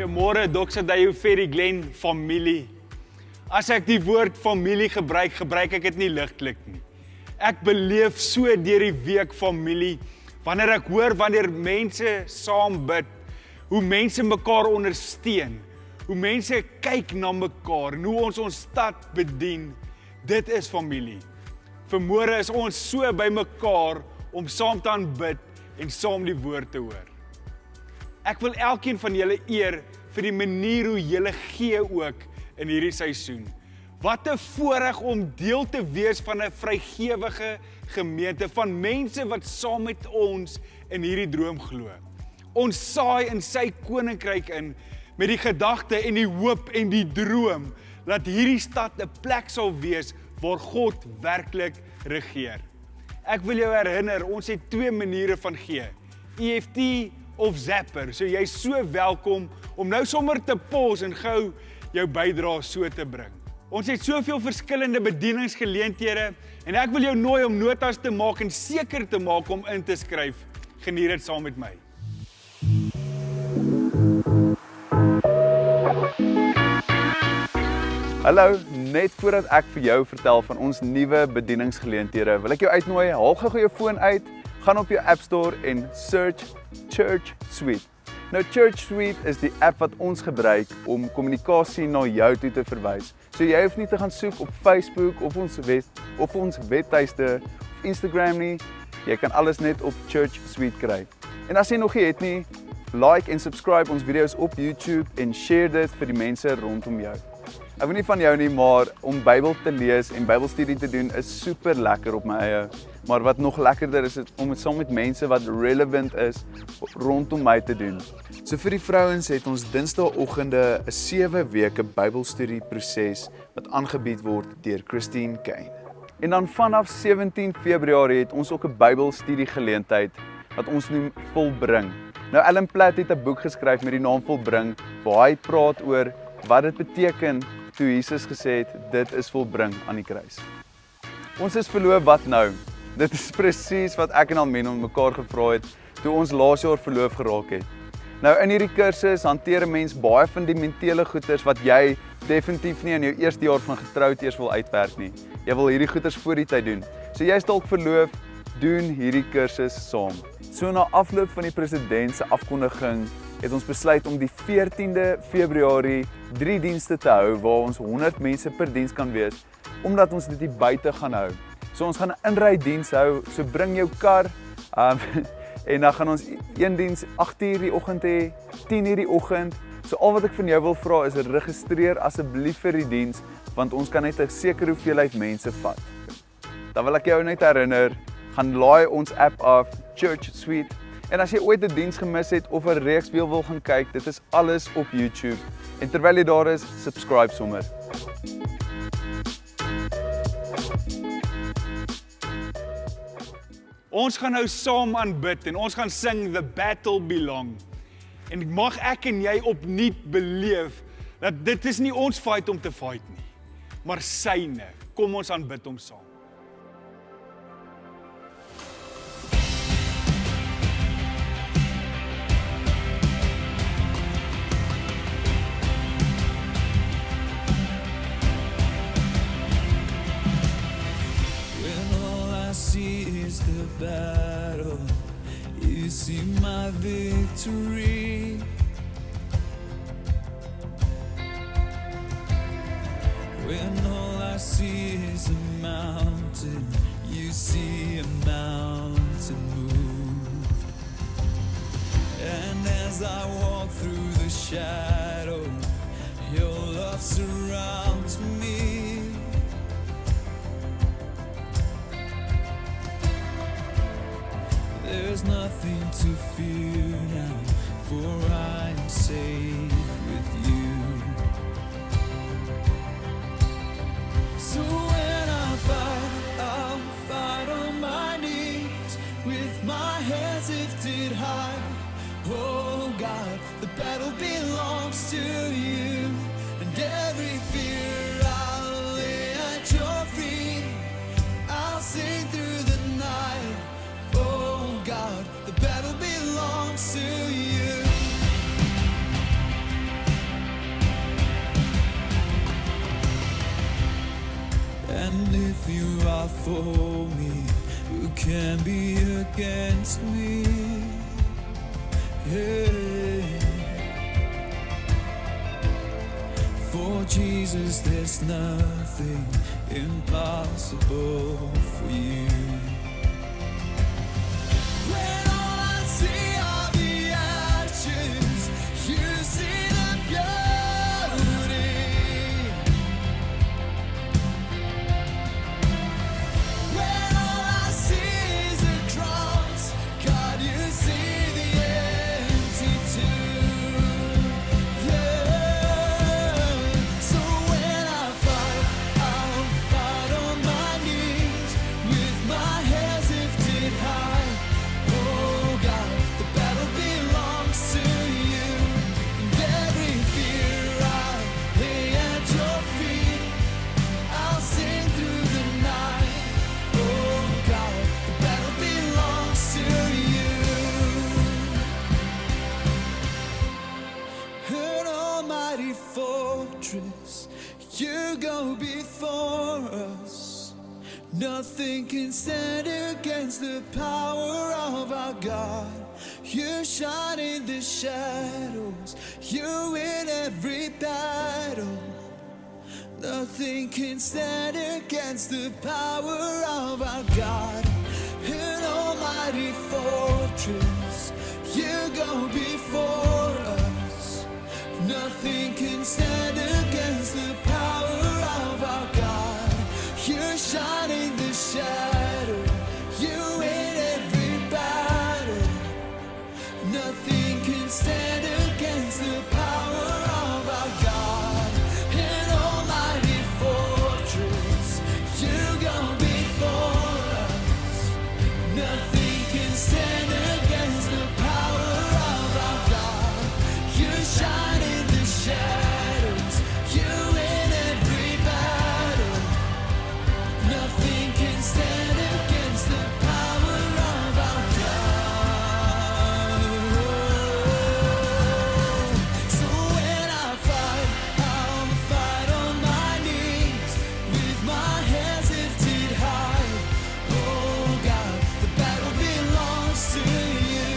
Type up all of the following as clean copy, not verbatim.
Goeiemôre, Dr. Dayo Ferry Glen, familie. As ek die woord familie gebruik ek dit nie ligtelik nie. Ek beleef so deur die week familie, wanneer ek hoor wanneer mense saam bid, hoe mense mekaar ondersteun, hoe mense kyk na mekaar, en hoe ons stad bedien, dit is familie. Vanmôre is ons so by mekaar om saam te aanbid en saam die woord te hoor. Ek wil elkeen van julle eer vir die manier hoe julle gee ook in hierdie seisoen. Wat 'n voorreg om deel te wees van 'n vrygewige gemeente, van mense wat saam met ons in hierdie droom glo. Ons saai in sy koninkryk in met die gedagte en die hoop en die droom dat hierdie stad 'n plek sal wees waar God werklik regeer. Ek wil jou herinner, ons het 2 maniere van gee. EFT of Zapper. So jy is so welkom om nou sommer te pause en gou jou bydrae so te bring. Ons het soveel verskillende bedieningsgeleenthede en ek wil jou nooi om notas te maak en seker te maak om in te skryf. Geniet dit saam met my. Hallo, net voordat ek vir jou vertel van ons nuwe bedieningsgeleenthede, wil ek jou uitnooi, haal gou jou foon uit, gaan op jou App Store en search Church Suite. Nou Church Suite is die app wat ons gebruik om kommunikasie na jou toe te verwys. So jy hoef nie te gaan soek op Facebook of ons webtuiste of Instagram nie. Jy kan alles net op Church Suite kry. En as jy nog nie het nie, like en subscribe ons video's op YouTube en share dit vir die mense rondom jou. Ek weet nie van jou nie, maar om Bybel te lees en Bybelstudie te doen is super lekker op my eie. Maar wat nog lekkerder is om dit saam met mense wat relevant is rondom my te doen. So vir die vrouens het ons Dinsdagoggende 'n 7 weke Bybelstudie proses wat aangebied word deur Christine Kane. En dan vanaf 17 Februarie het ons ook 'n Bybelstudie geleentheid wat ons noem Volbring. Nou Alan Platt het 'n boek geskryf met die naam Volbring waar hy praat oor wat dit beteken toe Jesus gesê het, dit is volbring aan die kruis. Ons is verloof, wat nou? Dit is presies wat ek en Almen mekaar gevra het toe ons laas jaar verloof geraak het. Nou in hierdie kursus hanteer 'n mens baie fundamentele goeders wat jy definitief nie in jou eerste jaar van getroud eers wil uitwerk nie. Jy wil hierdie goeders voor die tyd doen. So jy is dalk verloof, doen hierdie kursus saam. So na afloop van die president se afkondiging het ons besluit om die 14de Februarie 3 dienste te hou waar ons 100 mense per diens kan wees, omdat ons dit hier buite gaan hou. So ons gaan 'n inry diens hou, so bring jou kar, en dan gaan ons een diens 8:00 die oggend hê, 10:00 die oggend. So al wat ek van jou wil vra is registreer asseblief vir die diens, want ons kan net 'n sekere hoeveelheid mense vat. Dan wil ek jou net herinner, gaan laai ons app af, Church Suite. En as jy ooit 'n diens gemis het of 'n reeks weer wil gaan kyk, dit is alles op YouTube. En terwyl jy daar is, subscribe sommer. Ons gaan nou saam aanbid en ons gaan sing The Battle Belong. En mag ek en jy opnuut beleef dat dit is nie ons fight om te fight nie, maar syne. Kom ons aanbid hom saam. Is the battle, you see my victory. When all I see is a mountain, you see a mountain move. And as I walk through the shadow, your love surrounds me. There's nothing to fear now, for I'm safe with you. So when I fight, I'll fight on my knees, with my hands lifted high. Oh God, the battle belongs to you, and every fear I'll lay at your feet. I'll sing through the night. Oh God, the battle belongs to you. are for me, who can be against me? Hey. For Jesus, there's nothing impossible for you. When all I see are the ashes, you see the beauty. When all I see is a cross, God, you see the empty tomb. Yeah. So when I fight, I'll fight on my knees with my hands lifted high. Oh God, the battle belongs to you. And every fear I lay at your feet, I'll sing through the night. Oh God, the battle belongs to you. An almighty fortress, you go before us. Nothing can stand against the power of our God. You shine in the shadows, you win every battle. Nothing can stand against the power of our God. An almighty fortress, you go before us. Nothing can stand against the power of our God. You shine in the shadow, you win every battle. Nothing can stand against the power of our God. An almighty fortress, you go before us. Nothing can stand against the power of our God. You shine in the shadows, you win every battle. Nothing can stand against the power of our God. So when I fight, I'll fight on my knees with my hands lifted high. Oh God, the battle belongs to you.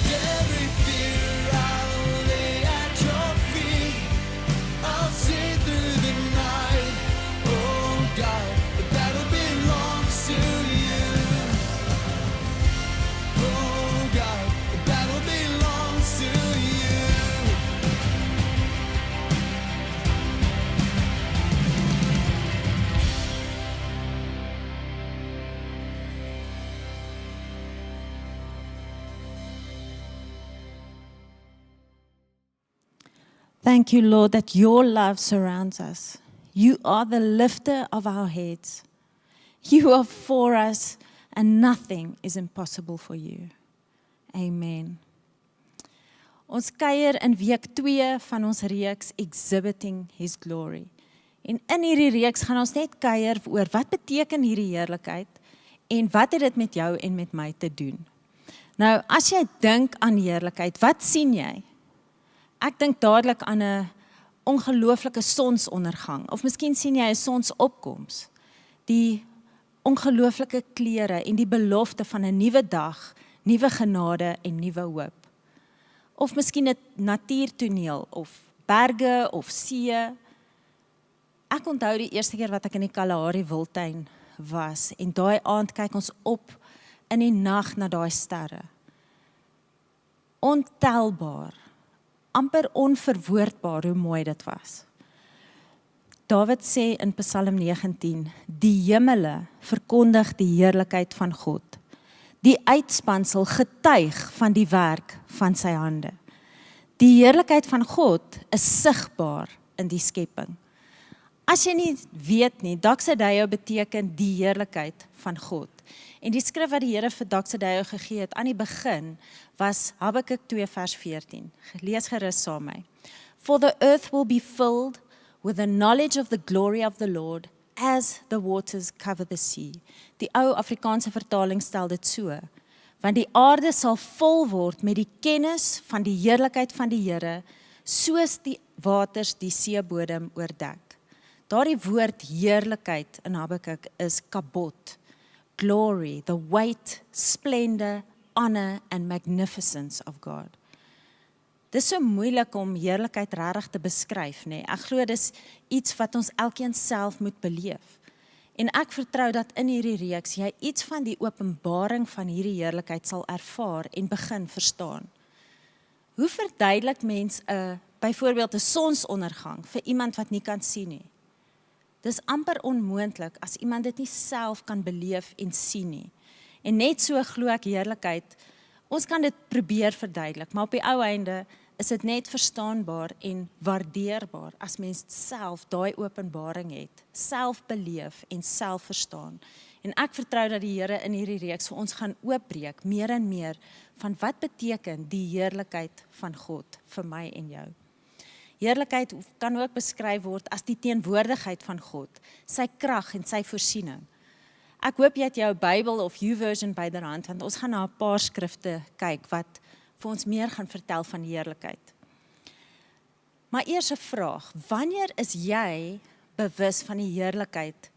And every fear I'll lay at your feet, I'll sing through the night. Oh God, the battle belongs to you. Oh God, the battle belongs to you. Thank you, Lord, that your love surrounds us. You are the lifter of our heads. You are for us, and nothing is impossible for you. Amen. Ons kuier in week 2 van ons reeks Exhibiting His Glory. En in hierdie reeks gaan ons net kuier oor wat beteken hierdie heerlikheid en wat het dit met jou en met my te doen. Nou, as jy dink aan heerlikheid, wat sien jy? Ek dink dadelik aan 'n ongelooflike sonsondergang, of miskien sien jy 'n sonsopkoms, die ongelooflike kleure en die belofte van 'n nuwe dag, nuwe genade en nuwe hoop. Of miskien 'n natuurtoneel, of berge, of see. Ek onthou die eerste keer wat ek in die Kalahari Wildtuin was, en daai aand kyk ons op in die nag na daai sterre. Ontelbaar, amper onverwoordbaar hoe mooi dit was. Dawid sê in Psalm 19, die hemele verkondig die heerlikheid van God. Die uitspansel getuig van die werk van sy hande. Die heerlikheid van God is sigbaar in die skepping. As jy nie weet nie, Doxodeo beteken die heerlikheid van God. En die skrif wat die Here vir Doxodeo gegee het aan die begin, was Habakuk 2 vers 14. Lees gerus saam met my. For the earth will be filled with the knowledge of the glory of the Lord as the waters cover the sea. Die ou Afrikaanse vertaling stel dit so, want die aarde sal vol word met die kennis van die heerlikheid van die Here, soos die waters die seebodem oordek. Daardie woord heerlikheid in Habakuk is kabod, glory, the weight, splendor, honor and magnificence of God. Dis so moeilik om heerlikheid regtig te beskryf, nê? Ek glo dis iets wat ons elkeen self moet beleef. En ek vertrou dat in hierdie reeks jy iets van die openbaring van hierdie heerlikheid sal ervaar en begin verstaan. Hoe verduidelik mens byvoorbeeld 'n sonsondergang vir iemand wat nie kan sien nie? Dis amper onmoontlik as iemand dit nie self kan beleef en sien nie. En net so glo ek heerlikheid, ons kan dit probeer verduidelik, maar op die ou einde is dit net verstaanbaar en waardeerbaar as mens self daai openbaring het, self beleef en self verstaan. En ek vertrou dat die Here in hierdie reeks vir ons gaan oopbreek meer en meer van wat beteken die heerlikheid van God vir my en jou. Heerlikheid kan ook beskryf word as die teenwoordigheid van God, sy krag en sy voorsiening. Ek hoop jy het jou Bybel of YouVersion byderhand, want ons gaan na 'n paar skrifte kyk wat vir ons meer gaan vertel van heerlikheid. Maar eers 'n vraag, wanneer is jy bewus van die heerlikheid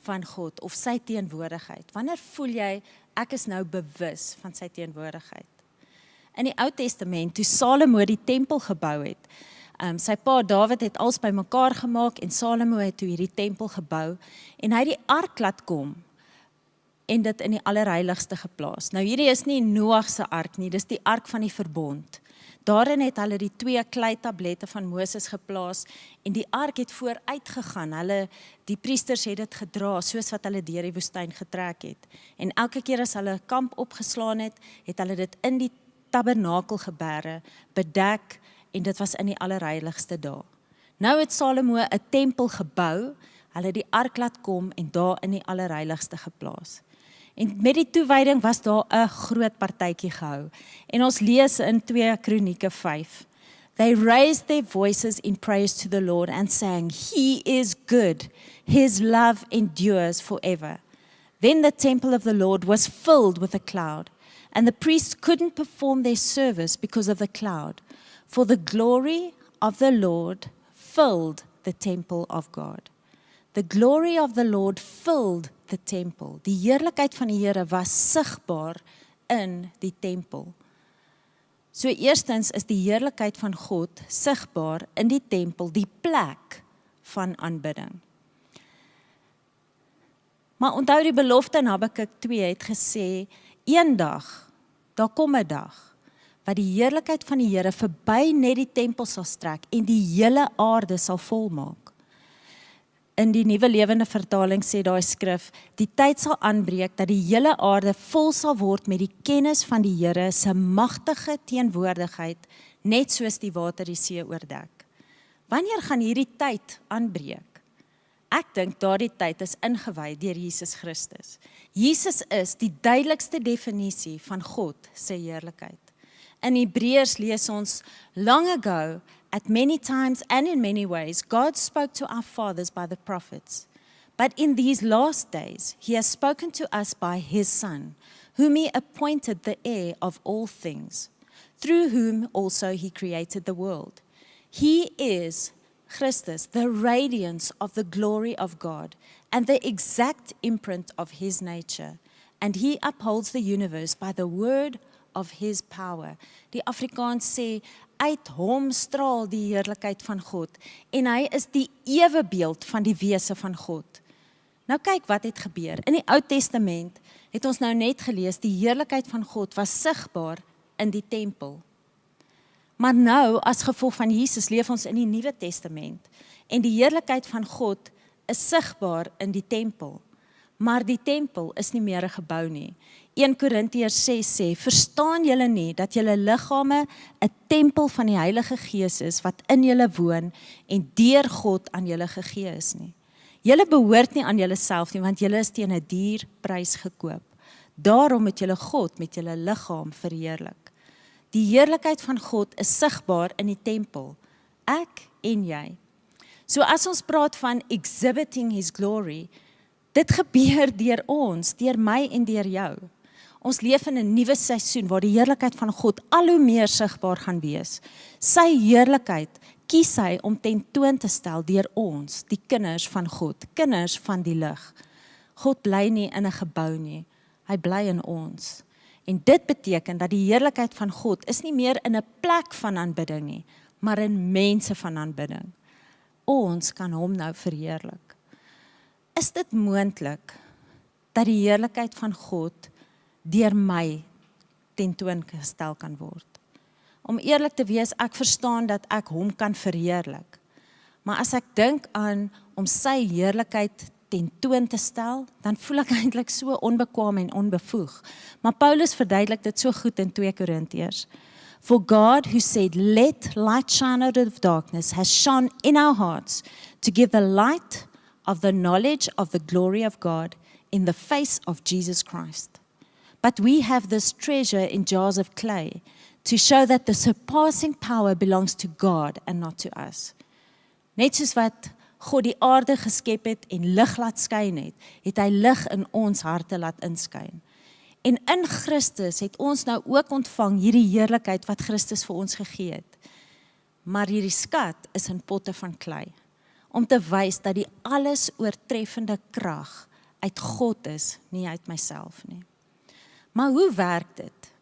van God of sy teenwoordigheid? Wanneer voel jy, ek is nou bewus van sy teenwoordigheid? In die Ou Testament, toe Salomo die tempel gebou het, sy pa Dawid het alles bymekaar gemaak en Salomo het toe hierdie tempel gebou en hy het die ark laat kom en dit in die allerheiligste geplaas. Nou hierdie is nie Noag se ark nie, dis die ark van die verbond. Daarin het hulle die 2 kleitablette van Moses geplaas en die ark het vooruit gegaan. Die priesters het dit gedra soos wat hulle deur die woestyn getrek het. En elke keer as hulle 'n kamp opgeslaan het, het hulle dit in die tabernakel geberge, bedek en dit was in die allerheiligste daar. Nou het Salomo 'n tempel gebou, hulle die ark laat kom en daar in die allerheiligste geplaas. En met die toewyding was daar 'n groot partytjie gehou. En ons lees in 2 Kronieke 5. They raised their voices in praise to the Lord and sang, He is good, His love endures forever. Then the temple of the Lord was filled with a cloud, and the priests couldn't perform their service because of the cloud, for the glory of the Lord filled the temple of God. The glory of the Lord filled the temple. Die heerlikheid van die Here was sigbaar in die tempel. So eerstens is die heerlikheid van God sigbaar in die tempel, die plek van aanbidding. Maar onthou die belofte in Habakuk 2 het gesê, eendag, daar kom 'n dag, wat die heerlikheid van die Here verby net die tempel sal strek en die hele aarde sal volmaak. In die Nuwe Lewende Vertaling sê daai skrif, die tyd sal aanbreek dat die hele aarde vol sal word met die kennis van die Here se magtige teenwoordigheid, net soos die water die see oordek. Wanneer gaan hierdie tyd aanbreek? Ek dink daardie tyd is ingewy deur Jesus Christus. Jesus is die duidelikste definisie van God se heerlikheid. In Hebreërs lees ons, long ago, at many times and in many ways, God spoke to our fathers by the prophets. But in these last days, He has spoken to us by His Son, whom He appointed the heir of all things, through whom also He created the world. He is Christus, the radiance of the glory of God, and the exact imprint of His nature. And He upholds the universe by the word of His power. Die Afrikaans sê, uit hom straal die heerlikheid van God, en hy is die ewebeeld van die wese van God. Nou kyk wat het gebeur. In die Ou Testament het ons nou net gelees, die heerlikheid van God was sigbaar in die tempel. Maar nou, as gevolg van Jesus, leef ons in die Nuwe Testament, en die heerlikheid van God is sigbaar in die tempel. Maar die tempel is nie meer 'n gebou nie. 1 Korintiërs 6 sê, verstaan julle nie dat julle liggame 'n tempel van die Heilige Gees is wat in julle woon en deur God aan julle gegee is nie. Julle behoort nie aan julleself nie, want julle is teen 'n duur prys gekoop. Daarom moet julle God met julle liggaam verheerlik. Die heerlikheid van God is sigbaar in die tempel, ek en jy. So as ons praat van exhibiting His glory, dit gebeur deur ons, deur my en deur jou. Ons leef in 'n nuwe seisoen waar die heerlikheid van God al hoe meer sigbaar gaan wees. Sy heerlikheid kies hy om tentoon te stel deur ons, die kinders van God, kinders van die lig. God bly nie in 'n gebou nie, hy bly in ons. En dit beteken dat die heerlikheid van God is nie meer in 'n plek van aanbidding nie, maar in mense van aanbidding. Ons kan hom nou verheerlik. Is dit moontlik dat die heerlikheid van God deur my tentoongestel kan word? Om eerlik te wees, ek verstaan dat ek hom kan verheerlik. Maar as ek dink aan om sy heerlikheid tentoon te stel, dan voel ek eintlik so onbekwaam en onbevoeg. Maar Paulus verduidelik dit so goed in 2 Korintiërs. For God who said, let light shine out of darkness, has shone in our hearts to give the light of the knowledge of the glory of God in the face of Jesus Christ. But we have this treasure in jars of clay to show that the surpassing power belongs to God and not to us. Net soos wat God die aarde geskep het en lig laat skyn het, het hy lig in ons harte laat inskyn. En in Christus het ons nou ook ontvang hierdie heerlikheid wat Christus vir ons gegee het. Maar hierdie skat is in potte van klei, om te wys dat die alles oortreffende krag uit God is, nie uit myself nie. Maar hoe werk dit?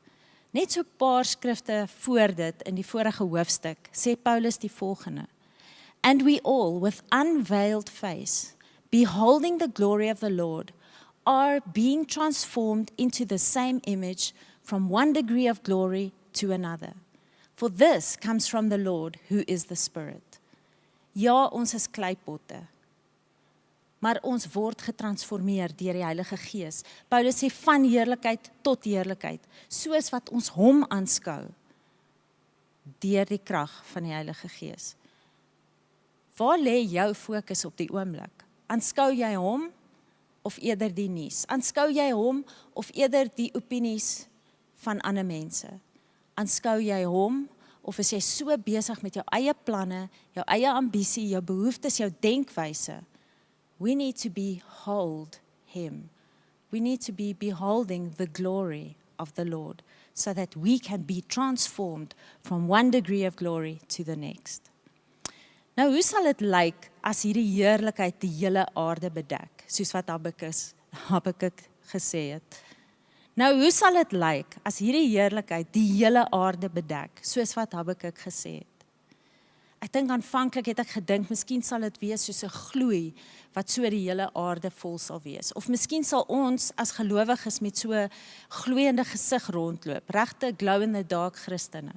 Net so 'n paar skrifte voor dit in die vorige hoofstuk, sê Paulus die volgende. And we all, with unveiled face, beholding the glory of the Lord, are being transformed into the same image from one degree of glory to another. For this comes from the Lord, who is the Spirit. Ja, ons is kleipotte, maar ons word getransformeer deur die Heilige Gees. Paulus sê van heerlikheid tot heerlikheid, soos wat ons hom aanskou, deur die krag van die Heilige Gees. Waar lê jou fokus op die oomblik? Aanskou jy hom of eerder die nuus? Aanskou jy hom of eerder die opinies van ander mense? Aanskou jy hom of is jy so besig met jou eie planne, jou eie ambisie, jou behoeftes, jou denkwyse? We need to behold him. We need to be beholding the glory of the Lord so that we can be transformed from one degree of glory to the next. Nou, hoe sal dit lyk as hierdie heerlikheid die hele aarde bedek, soos wat Habakuk gesê het? Nou, hoe sal dit lyk as hierdie heerlikheid die hele aarde bedek, soos wat Habakuk gesê het? Ek dink aanvanklik het ek gedink, miskien sal dit wees soos 'n gloei, wat so die hele aarde vol sal wees. Of miskien sal ons as gelowiges met so 'n gloeiende gesig rondloop, regte glow in the dark Christene.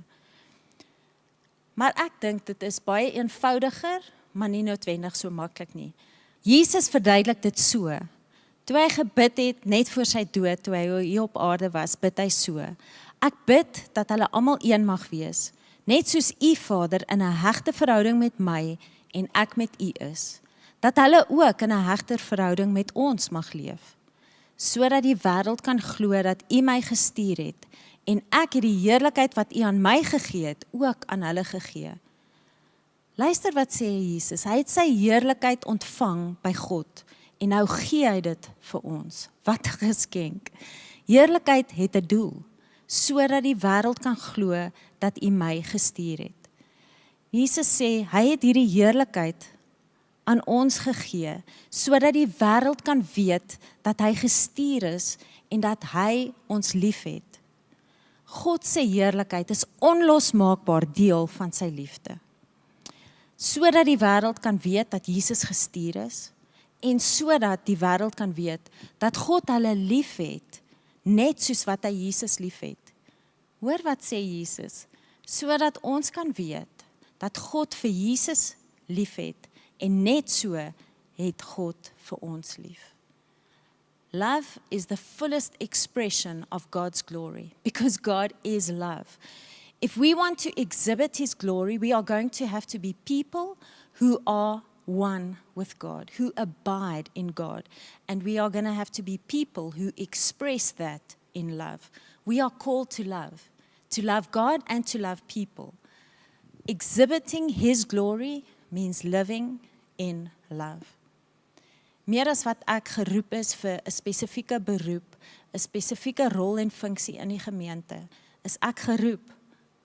Maar ek dink dit is baie eenvoudiger, maar nie noodwendig so maklik nie. Jesus verduidelik dit so. Toe hy gebid het, net voor sy dood, toe hy hier op aarde was, bid hy so. Ek bid dat hulle almal een mag wees, net soos u Vader in 'n hegte verhouding met my en ek met u is. Dat hulle ook in 'n hegter verhouding met ons mag leef, sodat die wêreld kan glo dat u my gestuur het en ek het die heerlikheid wat u aan my gegee het, ook aan hulle gegee. Luister wat sê Jesus, hy het sy heerlikheid ontvang by God en nou gee hy dit vir ons. Wat 'n geskenk. Heerlikheid het 'n doel, sodat die wêreld kan glo dat u my gestuur het. Jesus sê, hy het hierdie heerlikheid aan ons gegee, sodat die wêreld kan weet dat hy gestuur is en dat hy ons liefhet. God se heerlikheid is onlosmaakbaar deel van sy liefde. Sodat die wêreld kan weet dat Jesus gestuur is en sodat die wêreld kan weet dat God hulle liefhet, net soos wat hy Jesus liefhet. Hoor wat sê Jesus, sodat ons kan weet dat God vir Jesus liefhet en net so het God vir ons lief. Love is the fullest expression of God's glory, because God is love. If we want to exhibit His glory, we are going to have to be people who are one with God, who abide in God. And we are going to have to be people who express that in love. We are called to love God and to love people. Exhibiting His glory means living in love. Meer as wat ek geroep is vir 'n spesifieke beroep, 'n spesifieke rol en funksie in die gemeente, is ek geroep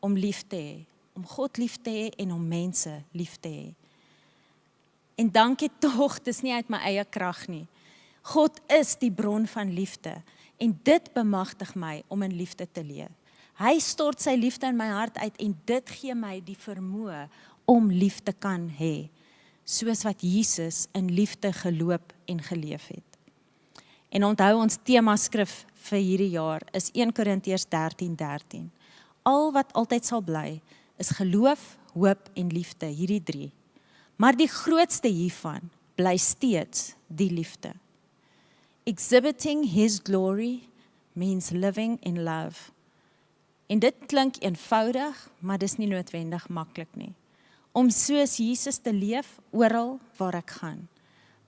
om lief te hê, om God lief te hê en om mense lief te hê. En dankie tog, dis nie uit my eie krag nie. God is die bron van liefde en dit bemagtig my om in liefde te leef. Hy stort sy liefde in my hart uit en dit gee my die vermoë om lief te kan hê, soos wat Jesus in liefde geloop en geleef het. En onthou ons temaskrif vir hierdie jaar is 1 Korintiërs 13:13. Al wat altyd sal bly is geloof, hoop en liefde, hierdie 3. Maar die grootste hiervan bly steeds die liefde. Exhibiting His glory means living in love. En dit klink eenvoudig, maar dis nie noodwendig maklik nie. Om soos Jesus te leef oral waar ek gaan.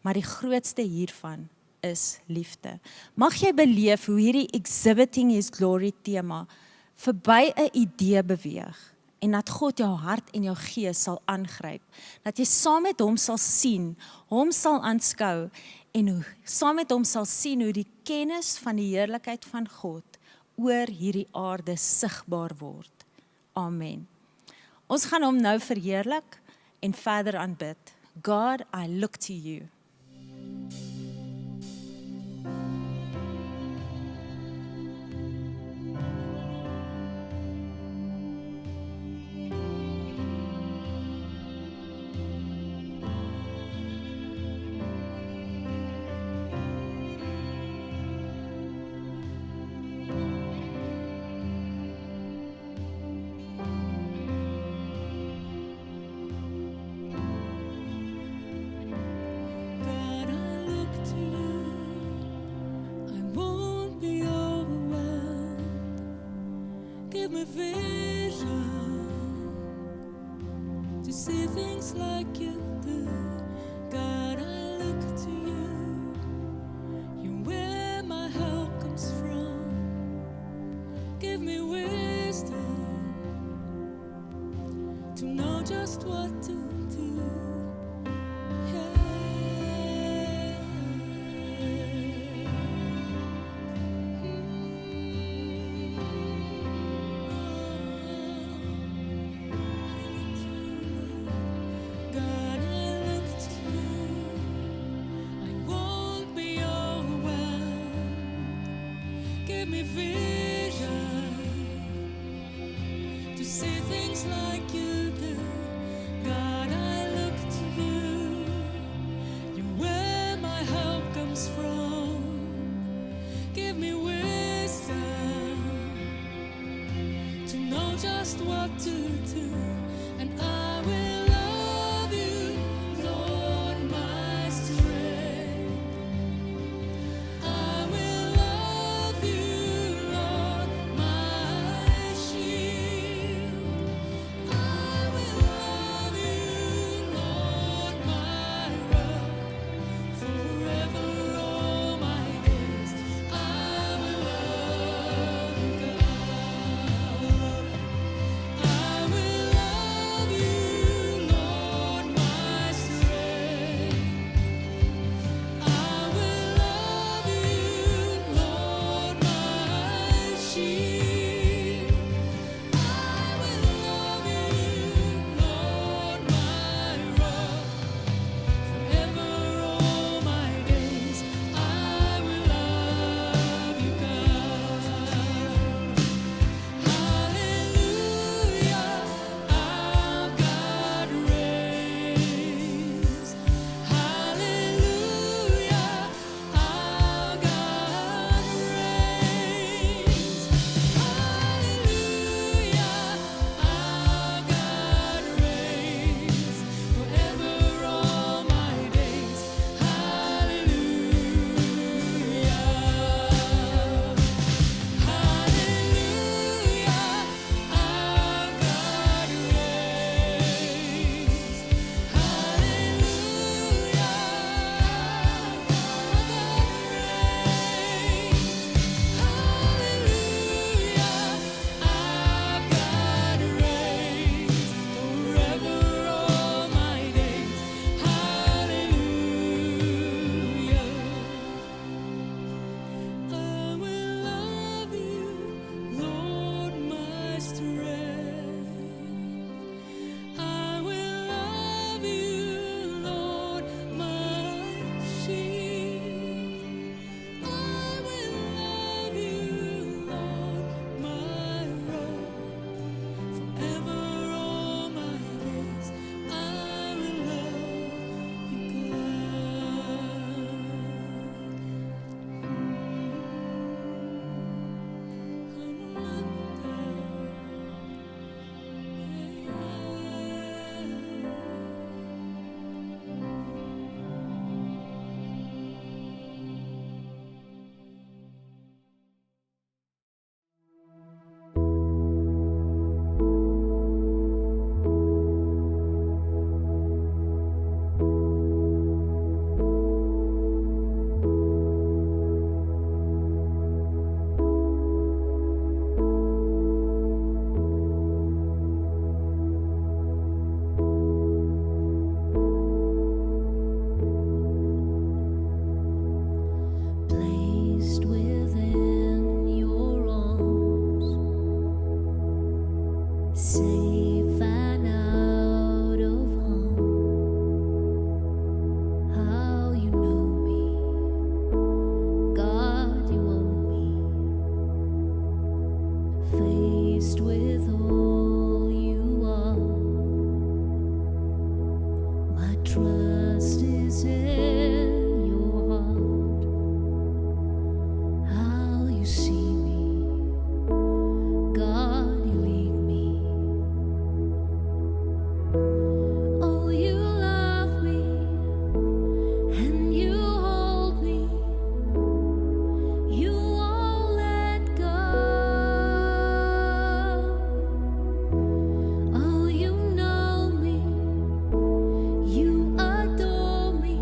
Maar die grootste hiervan is liefde. Mag jy beleef hoe hierdie Exhibiting His glory tema verby 'n idee beweeg en dat God jou hart en jou gees sal aangryp. Dat jy saam met hom sal sien, hom sal aanskou en hoe saam met hom sal sien hoe die kennis van die heerlikheid van God oor hierdie aarde sigbaar word. Amen. Ons gaan hom nou verheerlik en verder aanbid. God, I look to you. God, I look to you. I won't be overwhelmed. Give me vision to see things like you do. God, I look to you. You're where my help comes from. Give me wisdom to know just what to do. God, I look to you. I won't be overwhelmed. Give me vision to see things like you do. God, I look to you. You're where my help comes from. Give me wisdom to know just what to do. And I will love you, Lord, my strength. I will love you, Lord, my shield. I will love you, Lord, my rock. Forever all my days, I will love you, God. I will love you, Faced with all you are, my trust is in your heart. How you see me, God, you lead me. Oh, you love me and you hold me. You won't let go. Oh, you know me. You adore me.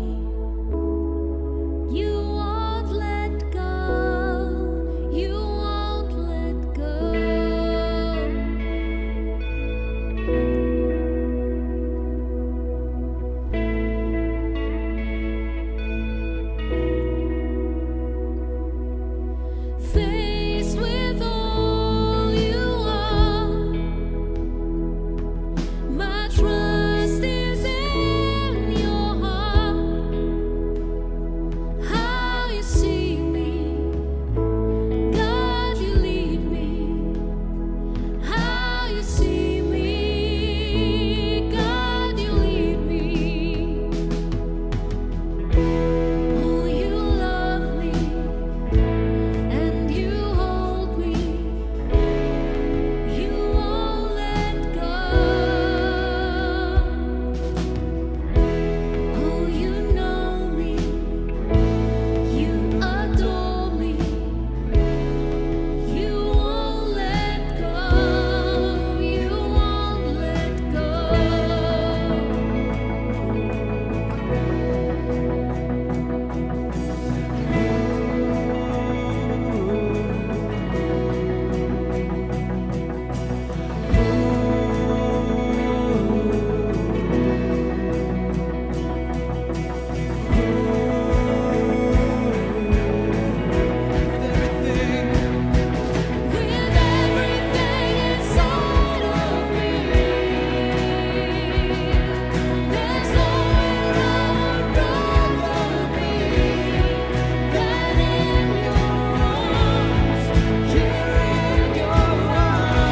You won't let go. You won't let go. Faced with all you are, my trust is in your heart. How you see me, God, you lead me. How you see me, God, you lead me. Oh, you love me and you hold me. You won't let go. Oh, you know me. You adore me. You won't let go. You won't let go. With everything inside of me, there's nowhere I would rather be than in your arms, here in your arms.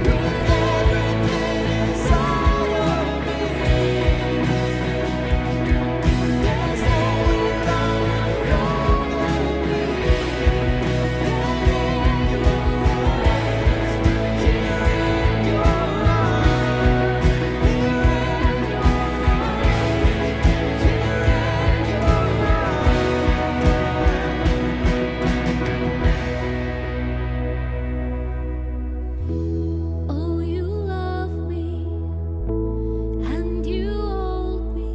With everything inside of me, there's nowhere I would rather be. Oh, you love me and you hold me.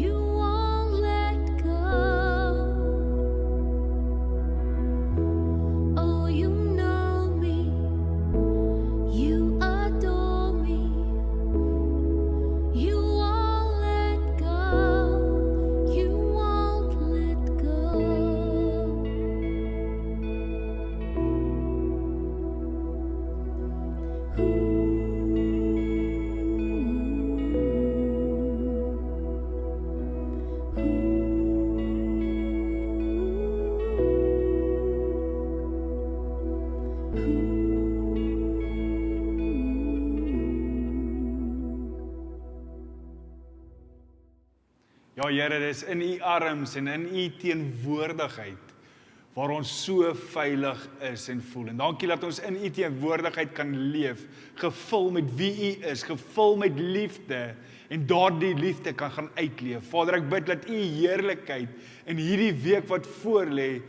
You won't let go. Oh, you know me. You adore me. You won't let go. You won't let Ja Here, dis in U arms en in U teenwoordigheid waar ons so veilig is en voel. En dankie dat ons in U teenwoordigheid kan leef, gevul met wie U is, gevul met liefde en daardie liefde kan gaan uitleef. Vader, ek bid dat U heerlikheid in hierdie week wat voorlê,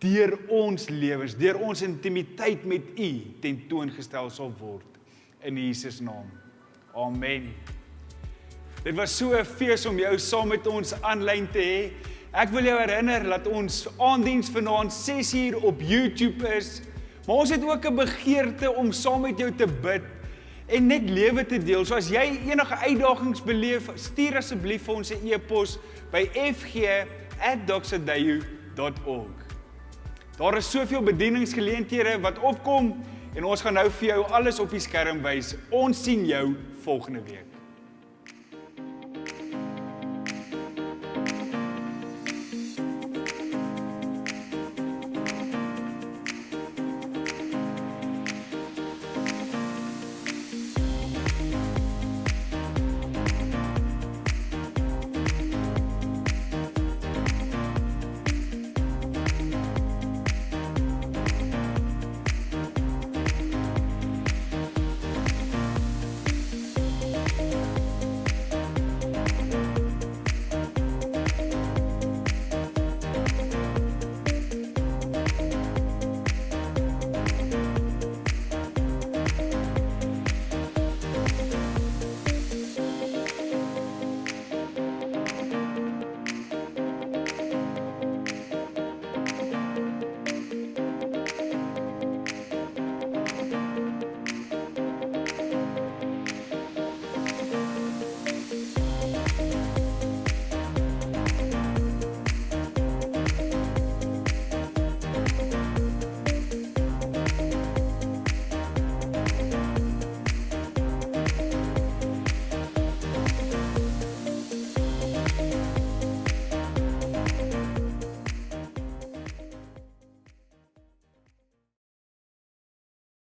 deur ons lewens, deur ons intimiteit met U tentoongestel sal word. In Jesus naam. Amen. Dit was so 'n fees om jou saam met ons aanlyn te hê. Ek wil jou herinner dat ons aanddiens vanaand 6:00 op YouTube is, maar ons het ook 'n begeerte om saam met jou te bid en net lewe te deel. So as jy enige uitdagings beleef, stuur asseblief vir ons 'n e-pos by fg@doxadeyu.org. Daar is soveel bedieningsgeleenthede wat opkom en ons gaan nou vir jou alles op die skerm wys. Ons sien jou volgende week.